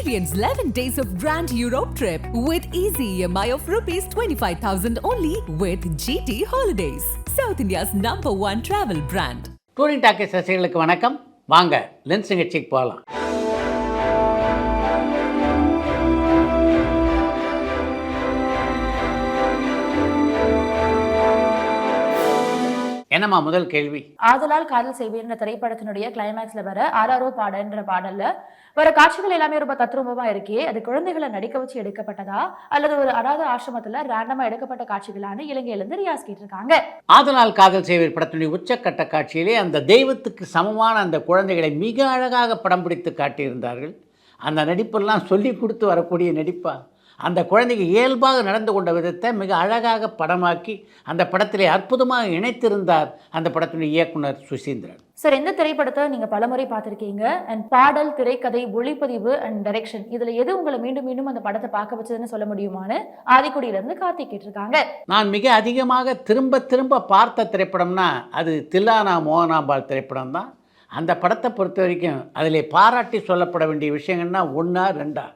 Experience 11 days of Grand Europe trip with easy EMI of rupees 25,000 only with GT Holidays, South India's #1 travel brand. Touring Talkies ரசிகர்களுக்கு வணக்கம். வாங்க lens நிகழ்ச்சிக்கு போகலாம். என்னம்மா முதல் கேள்வி? ஆதலால் காதல் செய்வேன்ற திரைப்படத்தினுடைய கிளைமேக்ஸ்ல வர ஆராரோ பாடன்ற பாடல்ல வர காட்சிகள் எல்லாமே ரொம்ப தத்ரூபமா இருக்கே, அது குழந்தைகளை நடிக்க வச்சு எடுக்கப்பட்டதா அல்லது ஒரு அனாதை ஆசிரமத்துல ரேண்டமா எடுக்கப்பட்ட காட்சிகளான இலங்கையில இருந்து ரியாஸ் கேட்டிருக்காங்க. ஆதலால் காதல் செய்வேர் படத்தினுடைய உச்சக்கட்ட காட்சியிலே அந்த தெய்வத்துக்கு சமமான அந்த குழந்தைகளை மிக அழகாக படம் பிடித்து காட்டியிருந்தார்கள். அந்த நடிப்பெல்லாம் சொல்லி கொடுத்து வரக்கூடிய நடிப்பா. அந்த குழந்தைக்கு இயல்பாக நடந்து கொண்ட விதத்தை மிக அழகாக படமாக்கி அந்த படத்திலே அற்புதமாக இணைத்திருந்தார் அந்த படத்தினுடைய இயக்குனர் சுசீந்திரன். சார், எந்த திரைப்படத்தை நீங்க பலமுறை பார்த்திருக்கீங்க? அண்ட் பாடல், திரைக்கதை, ஒளிப்பதிவு அண்ட் டைரக்ஷன், இதுல எது உங்களை மீண்டும் மீண்டும் அந்த படத்தை பார்க்க வச்சதுன்னு சொல்ல முடியுமான்னு ஆதிக்குடியிலிருந்து கார்த்திக் கேட்டிருக்காங்க. நான் மிக அதிகமாக திரும்ப திரும்ப பார்த்த திரைப்படம்னா அது தில்லானா மோகனாம்பாள் திரைப்படம் தான். அந்த படத்தை பொறுத்த வரைக்கும் அதில் பாராட்டி சொல்லப்பட வேண்டிய விஷயங்கள்னா ஒன்றா ரெண்டா.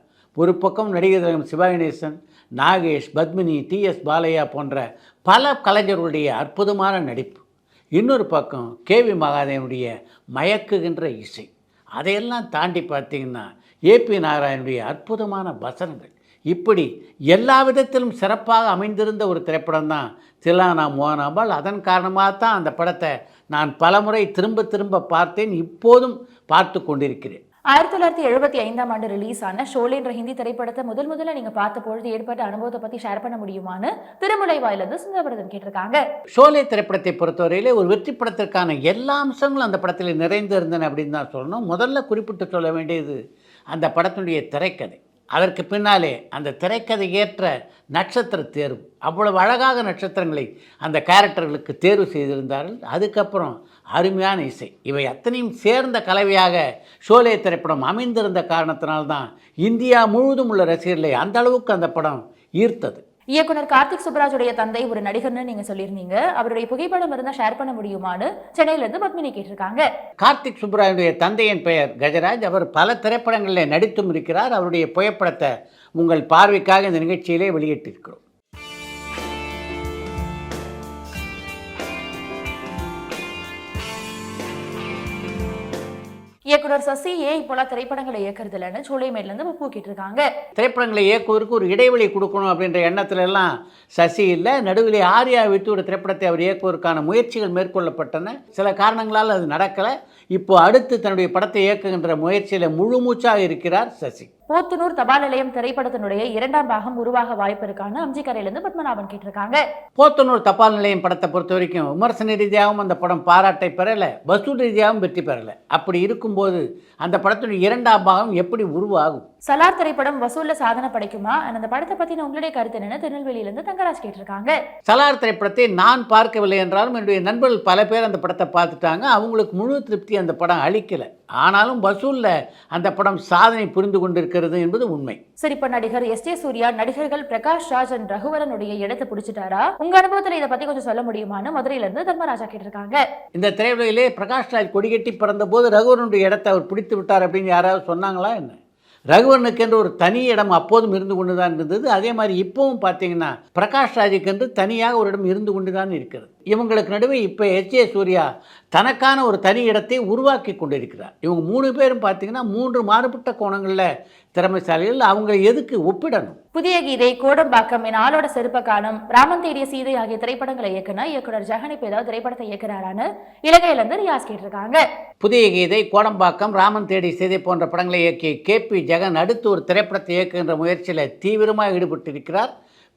ஒரு பக்கம் நடிகர் சிவகணேசன், நாகேஷ், பத்மினி, டிஎஸ் பாலையா போன்ற பல கலைஞர்களுடைய அற்புதமான நடிப்பு. இன்னொரு பக்கம் கேவி மகாதேவனுடைய மயக்குகின்ற இசை. அதையெல்லாம் தாண்டி பார்த்திங்கன்னா ஏபி நாராயணனுடைய அற்புதமான வசனங்கள். இப்படி எல்லா விதத்திலும் சிறப்பாக அமைந்திருந்த ஒரு திரைப்படம் தான் தில்லானா மோகனாம்பாள். அதன் காரணமாக தான் அந்த படத்தை நான் பலமுறை திரும்ப திரும்ப பார்த்தேன், இப்போதும் பார்த்து கொண்டிருக்கிறேன். 1975 ரிலீஸ் ஆன ஷோலே என்ற ஹிந்தி திரைப்படத்தை முதல்ல நீங்க பார்த்த பொழுது ஏற்பட்ட அனுபவத்தை பத்தி ஷேர் பண்ண முடியுமான்னு திருமுலைவாயிலிருந்து சுந்தரபரதன் கேட்டிருக்காங்க. ஷோலே திரைப்படத்தை பொறுத்தவரையிலே ஒரு வெற்றி படத்திற்கான எல்லா அம்சங்களும் அந்த படத்தில் நிறைந்து இருந்தன அப்படின்னு தான் சொல்லணும். முதல்ல குறிப்பிட்டு சொல்ல வேண்டியது அந்த படத்தினுடைய திரைக்கதை. அதற்கு பின்னாலே அந்த திரைக்கதை ஏற்ற நட்சத்திர தேர்வு. அவ்வளவு அழகாக நட்சத்திரங்களை அந்த கேரக்டர்களுக்கு தேர்வு செய்திருந்தார்கள். அதுக்கப்புறம் அருமையான இசை. இவை அத்தனையும் சேர்ந்த கலவையாக ஷோலே திரைப்படம் அமைந்திருந்த காரணத்தினால்தான் இந்தியா முழுவதும் உள்ள ரசிகர்களை அந்த அளவுக்கு அந்த படம் ஈர்த்தது. இயக்குனர் கார்த்திக் சுப்ராஜுடைய தந்தை ஒரு நடிகர்னு நீங்க சொல்லியிருந்தீங்க. அவருடைய புகைப்படம் இருந்தால் ஷேர் பண்ண முடியுமான்னு சென்னையிலிருந்து பத்மினி கேட்டிருக்காங்க. கார்த்திக் சுப்ராஜுடைய தந்தையின் பெயர் கஜராஜ். அவர் பல திரைப்படங்களில் நடித்தும் இருக்கிறார். அவருடைய புகைப்படத்தை உங்கள் பார்வைக்காக இந்த நிகழ்ச்சியிலே வெளியிட்டிருக்கிறோம். இயக்குனர் சசி இப்போலாம் திரைப்படங்களை இயக்குறது இல்லைன்னு சோலைமேட்லேருந்து பப்பு கேட்டிருக்காங்க. திரைப்படங்களை இயக்குவதற்கு ஒரு இடைவெளி கொடுக்கணும் அப்படின்ற எண்ணத்துல எல்லாம் சசி இல்லை. நடுவிலே ஆர்யா விட்டு ஒரு திரைப்படத்தை அவர் இயக்குவதற்கான முயற்சிகள் மேற்கொள்ளப்பட்டன. சில காரணங்களால் அது நடக்கலை. இப்போ அடுத்து தன்னுடைய படத்தை இயக்குகின்ற முயற்சியில் முழு மூச்சாக இருக்கிறார் சசி. போத்தனூர் தபால் நிலையம் திரைப்படத்தினுடைய 2ஆம் பாகம் உருவாக வாய்ப்பு இருக்கான்னு அம்ஜிக்கரையிலிருந்து பத்மநாபன் கேட்டிருக்காங்க. போத்தனூர் தபால் நிலையம் படத்தை பொறுத்த வரைக்கும் விமர்சன ரீதியாகவும் அந்த படம் பாராட்டை பெறலை, வசூல் ரீதியாகவும் வெற்றி பெறலை. அப்படி இருக்கும்போது அந்த படத்தினுடைய 2ஆம் பாகம் எப்படி உருவாகும்? சலார் திரைப்படம் வசூல்ல சாதனை படைக்குமா? அந்த படத்தை பத்தின உங்களுடைய கருத்து என்னன்னு திருநெல்வேலியிலிருந்து தங்கராஜ் கேட்டிருக்காங்க. சலார் திரைப்படத்தை நான் பார்க்கவில்லை என்றாலும் என்னுடைய நண்பர்கள் பல பேர் அந்த படத்தை பார்த்துட்டாங்க. அவங்களுக்கு முழு திருப்தி அந்த படம் அளிக்கலை. ஆனாலும் வசூல்ல அந்த படம் சாதனை புரிந்து கொண்டிருக்கிறது என்பது உண்மை. சரி, இப்ப நடிகர் எஸ்.ஜே. சூர்யா நடிகர்கள் பிரகாஷ் ராஜ் அண்ட் ரகுவரனுடைய இடத்தை பிடிச்சிட்டாரா? உங்க அனுபவத்தில் இதை பத்தி கொஞ்சம் சொல்ல முடியுமான்னு மதுரையில இருந்து தர்மராஜா கேட்டிருக்காங்க. இந்த திரையுலகிலே பிரகாஷ் ராஜ் கொடிகட்டி பிறந்த போது ரகுவரனுடைய இடத்தை அவர் பிடித்து விட்டார் அப்படின்னு யாராவது சொன்னாங்களா என்ன? ரகுவரனுக்கு என்று ஒரு தனி இடம் அப்போதும் இருந்து கொண்டு தான் இருந்தது. அதே மாதிரி இப்போவும் பார்த்தீங்கன்னா பிரகாஷ் ராஜுக்கு என்று தனியாக ஒரு இடம் இருந்து கொண்டு தான் இருக்கிறது. இவங்களுக்கு நடுவே இப்போ எஸ்.ஜே. சூர்யா தனக்கான ஒரு தனி இடத்தை உருவாக்கி கொண்டிருக்கிறார். இவங்க 3 பேரும் பார்த்தீங்கன்னா 3 மாறுபட்ட கோணங்களில் திறமைசாலிகள். அவங்க எதுக்கு ஒப்பிடணும்? புதிய கீதை, கோடம்பாக்கம், என் ஆளோட செருப்ப காலம், ராமன் தேடிய சீதை ஆகிய திரைப்படங்களை இயக்குனர் ஜெகன் இப்ப ஏதாவது திரைப்படத்தை இயக்குறாரான்னு இலங்கையிலிருந்து ரியாஸ் கேட்டிருக்காங்க. புதிய கீதை, கோடம்பாக்கம், ராமன் தேடிய சீதை போன்ற படங்களை இயக்கிய கேபி ஜெகன் அடுத்து ஒரு திரைப்படத்தை இயக்குகின்ற முயற்சியில் தீவிரமாக ஈடுபட்டிருக்கிறார்.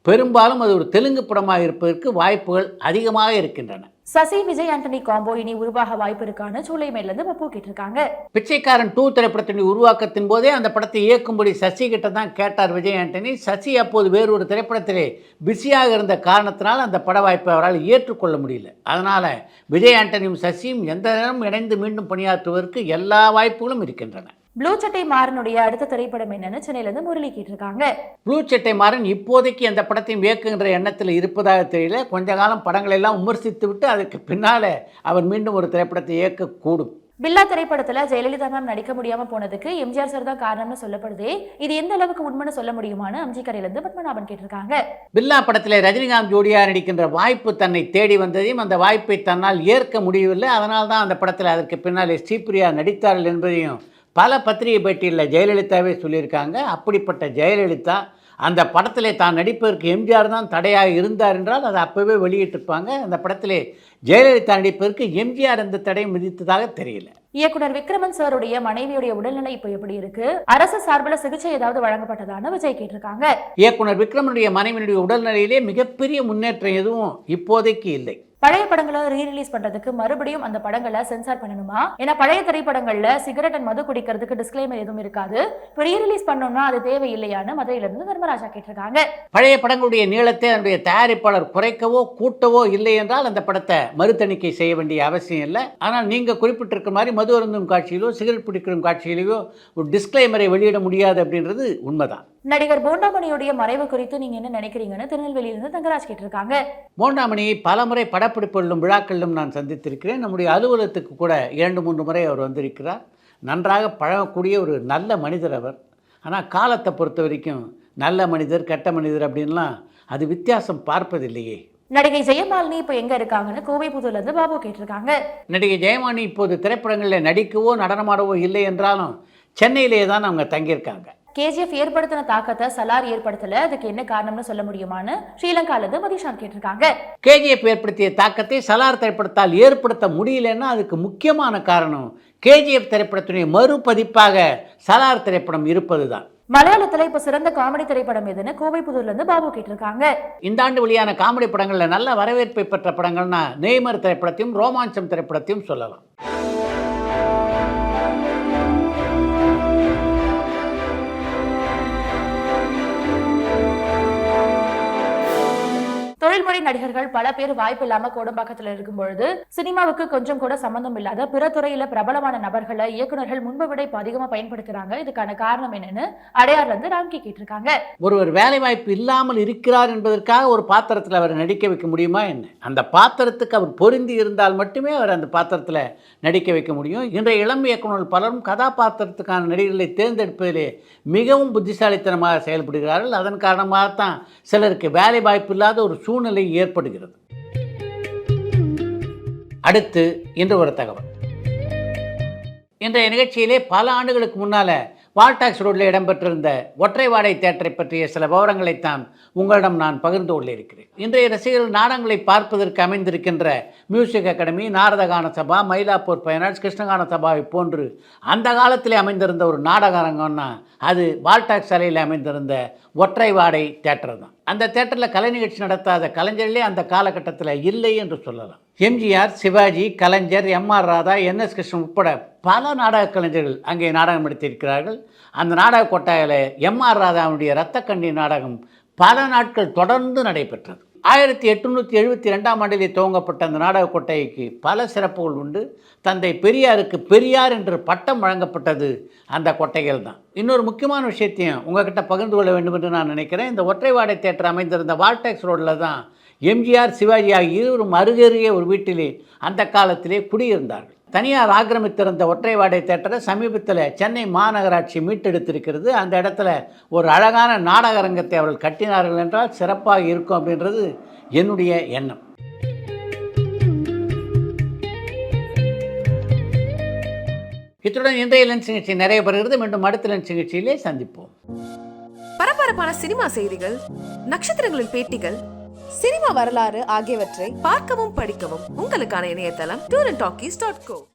பெரும்பாலும் அது ஒரு தெலுங்கு படமாக இருப்பதற்கு வாய்ப்புகள் அதிகமாக இருக்கின்றன. சசி விஜய் ஆண்டனி காம்போ இனி உருவாக வாய்ப்பு இருக்கான்னு சூளைமேட்லேருந்து பப்பு கேட்டிருக்காங்க. பிச்சைக்காரன் 2 திரைப்படத்தின் உருவாக்கத்தின் போதே அந்த படத்தை இயக்கும்படி சசி கிட்ட தான் கேட்டார் விஜய் ஆண்டனி. சசி அப்போது வேறொரு திரைப்படத்திலே பிஸியாக இருந்த காரணத்தினால் அந்த பட வாய்ப்பை அவரால் ஏற்றுக்கொள்ள முடியல. அதனால் விஜய் ஆண்டனியும் சசியும் எந்த நேரம் இணைந்து மீண்டும் பணியாற்றுவதற்கு எல்லா வாய்ப்புகளும் இருக்கின்றன. ப்ளூ சட்டை மாறனுடைய அடுத்த திரைப்படம் என்னன்னு சென்னையிலிருந்து முரளி கேட்டிருக்காங்க. ப்ளூ சட்டை மாறன் இப்போதைக்கு அந்த படத்தையும் இயக்குகின்ற எண்ணத்தில் இருப்பதாக தெரியல. கொஞ்ச காலம் படங்கள் எல்லாம் விமர்சித்து விட்டு அதுக்கு பின்னாலே அவர் மீண்டும் ஒரு திரைப்படத்தை இயக்கக்கூடும். பில்லா திரைப்படத்துல ஜெயலலிதா மேம் நடிக்க முடியாம போனதுக்கு எம்ஜிஆர் சார் தான் காரணம்னு சொல்லப்படுதே, இது எந்த அளவுக்கு உண்மைன்னு சொல்ல முடியுமான்னு அம்ஜிக்கரையில இருந்து பத்மநாபன் கேட்டிருக்காங்க. பில்லா படத்தில் ரஜினிகாந்த் ஜோடியா நடிக்கின்ற வாய்ப்பு தன்னை தேடி வந்ததையும் அந்த வாய்ப்பை தன்னால் ஏற்க முடியவில்லை, அதனால் தான் அந்த படத்தில் அதற்கு பின்னாலே ஸ்ரீபிரியா நடித்தார்கள் என்பதையும் பல பத்திரிகை பேட்டியில் ஜெயலலிதாவே சொல்லியிருக்காங்க. அப்படிப்பட்ட ஜெயலலிதா அந்த படத்திலே தான் நடிப்பதற்கு எம்ஜிஆர் தான் தடையாக இருந்தார் என்றால் அதை அப்போவே வெளியிட்டிருப்பாங்க. அந்த படத்திலே ஜெயலலிதா நடிப்பதற்கு எம்ஜிஆர் எந்த தடையும் விதித்ததாக தெரியல. இயக்குனர் விக்ரமன் சாருடைய மனைவியுடைய உடல்நிலை இப்போ எப்படி இருக்கு? அரசு சார்பில் சிகிச்சை ஏதாவது வழங்கப்பட்டதான்னு விஜய் கேட்டிருக்காங்க. இயக்குனர் விக்ரமனுடைய மனைவியுடைய உடல்நிலையிலே மிகப்பெரிய முன்னேற்றம் எதுவும் இப்போதைக்கு இல்லை. பழைய படங்களை ரீரிலீஸ் பண்றதுக்கு மறுபடியும் அந்த படங்களை சென்சார் பண்ணணுமா? ஏன்னா பழைய திரைப்படங்கள்ல சிகரெட் அண்ட் மது குடிக்கிறதுக்கு டிஸ்க்ளைமர் எதுவும் இருக்காது. இப்போ ரீரிலீஸ் பண்ணோம்னா அது தேவையில்லையான்னு மதுரையில இருந்து தர்மராஜா கேட்டிருக்காங்க. பழைய படங்களுடைய நீளத்தை அதனுடைய தயாரிப்பாளர் குறைக்கவோ கூட்டவோ இல்லை என்றால் அந்த படத்தை மறுதணிக்கை செய்ய வேண்டிய அவசியம் இல்லை. ஆனால் நீங்கள் குறிப்பிட்டிருக்க மாதிரி மது அருந்தும் காட்சியிலோ சிகரெட் பிடிக்கிற காட்சியிலோ ஒரு டிஸ்க்ளைமரை வெளியிட முடியாது அப்படின்றது உண்மைதான். நடிகர் போண்டாமணியுடைய மறைவு குறித்து நீங்க என்ன நினைக்கிறீங்கன்னு திருநெல்வேலியிலிருந்து தங்கராஜ் கேட்டிருக்காங்க. போண்டாமணியை பலமுறை படப்பிடிப்புகளிலும் விழாக்களிலும் நான் சந்தித்திருக்கிறேன். நம்முடைய அலுவலகத்துக்கு கூட 2-3 முறை அவர் வந்திருக்கிறார். நன்றாக பழகக்கூடிய ஒரு நல்ல மனிதர் அவர். ஆனால் காலத்தை பொறுத்த வரைக்கும் நல்ல மனிதர் கெட்ட மனிதர் அப்படின்லாம் அது வித்தியாசம் பார்ப்பதில்லையே. நடிகை ஜெயமாலினி இப்போ எங்க இருக்காங்கன்னு கோவைப்புதூர்ல இருந்து பாபு கேட்டிருக்காங்க. நடிகை ஜெயமாலினி இப்போது திரைப்படங்களில் நடிக்கவோ நடனமாடவோ இல்லை என்றாலும் சென்னையிலேயே தான் அவங்க தங்கியிருக்காங்க. கேஜிஎஃப் ஏற்படுத்தின தாக்கத்தை சலார் ஏற்படுத்தல, அதுக்கு என்ன காரணம்னு சொல்ல முடியுமான்னு ஸ்ரீலங்கால இருந்து மதிஷான் கேட்டிருக்காங்க. கேஜிஎஃப் ஏற்படுத்திய தாக்கத்தை சலார் திரைப்படத்தால் ஏற்படுத்த முடியலன்னா அதுக்கு முக்கியமான காரணம் கேஜிஎஃப் திரைப்படத்துடைய மறுபதிப்பாக சலார் திரைப்படம் இருப்பதுதான். மலையாளத்துல இப்ப சிறந்த காமெடி திரைப்படம் எதுன்னு கோவைப்புதூர்ல இருந்து பாபு கேட்டிருக்காங்க. இந்த ஆண்டு வெளியான காமெடி படங்கள்ல நல்ல வரவேற்பை பெற்ற படங்கள்னா நெய்மர் திரைப்படத்தையும் ரோமாஞ்சம் திரைப்படத்தையும் சொல்லலாம். தொழில்முறை நடிகர்கள் பல பேர் வாய்ப்பு இல்லாம கோடம்பாக்கத்துல இருக்கும் பொழுது சினிமாவுக்கு கொஞ்சம் கூட சம்பந்தம் இல்லாத பிற துறையில பிரபலமான நபர்களை இயக்குநர்கள் முன்பை விட இப்ப அதிகமா பயன்படுத்துறாங்க. இதுக்கான காரணம் என்னன்னு அடையார்ல இருந்து ராம்கி கேட்டிருக்காங்க. ஒருவர் வேலை வாய்ப்பு இல்லாமல் இருக்கிறார் என்பதற்காக ஒரு பாத்திரத்தில் அவர் நடிக்க வைக்க முடியுமா என்ன? அந்த பாத்திரத்துக்கு அவர் பொருந்தி இருந்தால் மட்டுமே அவர் அந்த பாத்திரத்தில் நடிக்க வைக்க முடியும். இன்றைய இளம் இயக்குநர்கள் பலரும் கதாபாத்திரத்துக்கான நடிகர்களை தேர்ந்தெடுப்பதிலே மிகவும் புத்திசாலித்தனமாக செயல்படுகிறார்கள். அதன் காரணமாகத்தான் சிலருக்கு வேலை வாய்ப்பு இல்லாத ஒரு சூழ்நிலை ஏற்படுகிறது. அடுத்து இன்று ஒரு தகவல். இன்றைய நிகழ்ச்சியிலே பல ஆண்டுகளுக்கு முன்னால வால்டாக்ஸ் ரோடில் இடம்பெற்றிருந்த ஒற்றை வாடை தியேட்டரை பற்றிய சில விவரங்களைத்தான் உங்களிடம் நான் பகிர்ந்து கொள்ள இருக்கிறேன். இன்றைய ரசிகர்கள் நாடகங்களை பார்ப்பதற்கு அமைந்திருக்கின்ற மியூசிக் அகாடமி, நாரதகான சபா, மயிலாப்பூர் பைனான்ஸ், கிருஷ்ணகான சபாவை போன்று அந்த காலத்திலே அமைந்திருந்த ஒரு நாடக அரங்கம்னா அது வால்டாக்ஸ் சாலையில் அமைந்திருந்த ஒற்றை வாடை தியேட்டர் தான். அந்த தியேட்டரில் கலை நிகழ்ச்சி நடத்தாத கலைஞர்களே அந்த காலகட்டத்தில் இல்லை என்று சொல்லலாம். எம்ஜிஆர், சிவாஜி, கலைஞர், எம்ஆர் ராதா, என்எஸ் கிருஷ்ணன் உட்பட பல நாடக கலைஞர்கள் அங்கே நாடகம் எடுத்திருக்கிறார்கள். அந்த நாடக கொட்டாயில் எம்ஆர் ராதாவுடைய இரத்தக்கண்ணி நாடகம் பல நாட்கள் தொடர்ந்து நடைபெற்றது. 1872ஆம் ஆண்டிலே துவங்கப்பட்ட அந்த நாடக கொட்டைக்கு பல சிறப்புகள் உண்டு. தந்தை பெரியாருக்கு பெரியார் என்று பட்டம் வழங்கப்பட்டது அந்த கொட்டைகள் தான். இன்னொரு முக்கியமான விஷயத்தையும் உங்ககிட்ட பகிர்ந்து கொள்ள வேண்டும் என்று நான் நினைக்கிறேன். இந்த ஒற்றை வாடை தியேட்டர் அமைந்திருந்த வால்டாக்ஸ் ரோடில் தான் எம்ஜிஆர், சிவாஜி ஆகிய இருவரும் அருகருகே ஒரு வீட்டிலே அந்த காலத்திலே குடியிருந்தார்கள். தனியார் ஆக்கிரமித்திருந்த ஒற்றை வாடை தியேட்டரை சமீபத்தில் சென்னை மாநகராட்சி மீட்டெடுத்திருக்கிறது. அந்த இடத்துல ஒரு அழகான நாடக அரங்கத்தை அவர்கள் கட்டினார்கள் என்றால் சிறப்பாக இருக்கும் அப்படின்றது என்னுடைய எண்ணம். இத்துடன் இன்றைய லென்ஸ் நிகழ்ச்சி நிறைய பெறுகிறது. மீண்டும் அடுத்த லென்ஸ் நிகழ்ச்சியிலே சந்திப்போம். பரபரப்பான சினிமா செய்திகள், நட்சத்திரங்களின் பேட்டிகள், சினிமா வரலாறு ஆகியவற்றை பார்க்கவும் படிக்கவும் உங்களுக்கான இணையதளம் tourantalkies.co.